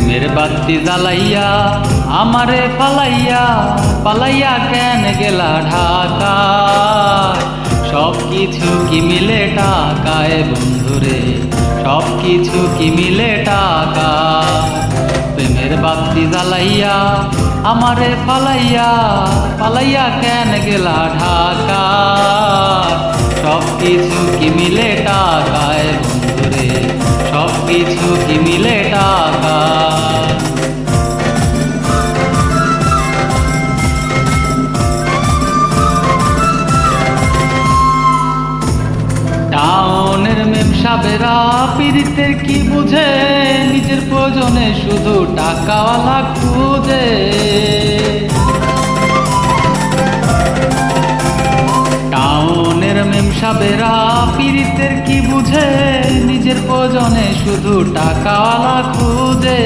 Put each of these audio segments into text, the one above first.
প্রেমের বাতি জ্বালাইয়া আমারে পালাইয়া পালাইয়া কেন গেলা ঢাকায়? সব কিছু কি মিলে টাকায় বন্ধুরে, সব কিছু কি মিলে টাকা? প্রেমের বাতি জ্বালাইয়া আমারে পালাইয়া পালাইয়া কেন গেলা ঢাকায়? সব কিছু কি মিলে টাকায় বন্ধুরে, সব কিছু কি মিলে টাকা? টাউনের মেমসাবেরা পীড়িতের কি বুঝে, নিজের প্রয়োজনে শুধু টাকাওয়ালা খুঁজে। টাউনের মেমসাবেরা পীড়িতের কি বুঝে, নিজের প্রয়োজনে শুধু টাকাওয়ালা খুঁজে।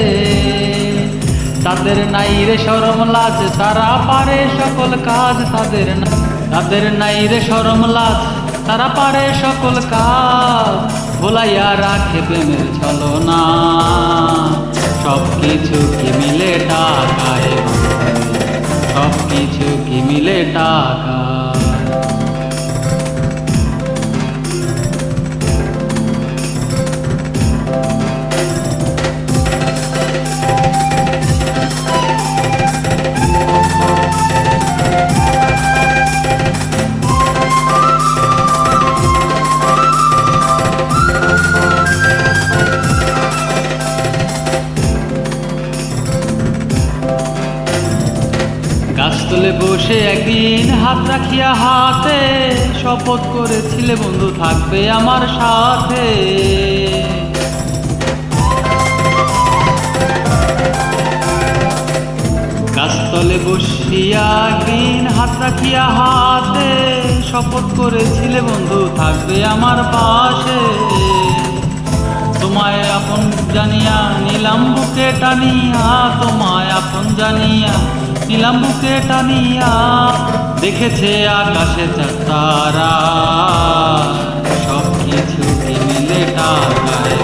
তাদের নাই রে শরম লাজ, তারা পারে সকল কাজ। তাদের নাই রে শরম লাজ, তারা পারে সকল কাজ। ভোলাইয়া রাখে প্রেমের ছলনা, সব কিছু কি মিলে টাকায়, সব কিছু কি মিলে টাকা? গাছতলে বসে একদিন হাত রাখিয়া হাতে, শপথ করেছিলে বন্ধু থাকবে আমার সাথে। গাছতলে বসিয়া একদিন হাত রাখিয়া হাতে, শপথ করেছিলে বন্ধু থাকবে আমার পাশে। তোমায় আপন জানিয়া নিলাম বুকে টানিয়া, তোমায় আপন জানিয়া নিলাম বুকে টানিয়া। দেখেছে আকাশে তারা, সব কিছু কি মিলে টাকায়,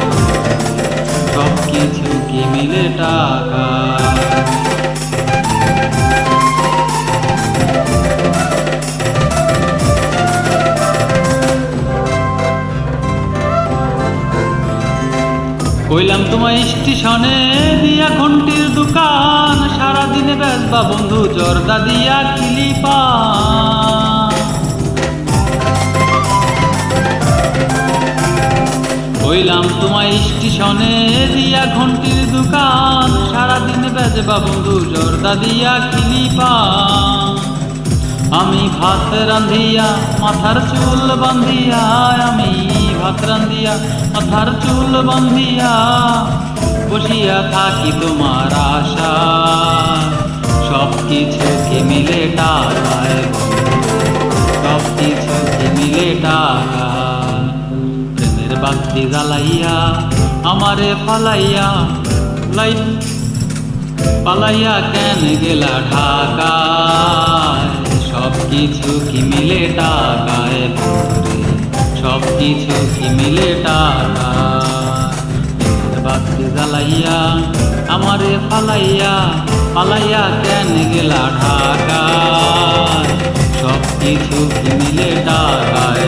সব কিছু কি মিলে টাকা? কইলাম তোমায় স্টেশনে দিয়া ঘন্টির দোকান, সারাদিনে বেচবা বন্ধু জর্দা দিয়া কিলিপা। কইলাম তোমায় স্টেশনে দিয়া ঘন্টির দোকান, সারাদিনে বেচবা বন্ধু জর্দা দিয়া কিলিপা। আমি ভাত রান্ধিয়া মাথার চুল বান্ধিয়া, আমি ভাত রান্ধিয়া মাথার চুল বান্ধিয়া, বসিয়া থাকি তোমার আশা। সব কিছু কি মিলে টাকায়, সব কিছু কি মিলে টাকা? প্রেমের বাতি জ্বালাইয়া আমারে পালাইয়া পালাইয়া কেন গেলা ঢাকায়? সব কিছু কি মিলে টাকায় বন্ধুরে, সব কিছু কি মিলে টাকা? বাতি জ্বালাইয়া আমারে পালাইয়া পালাইয়া কেন গেলা ঢাকায়? সব কিছু কি মিলে টাকায়?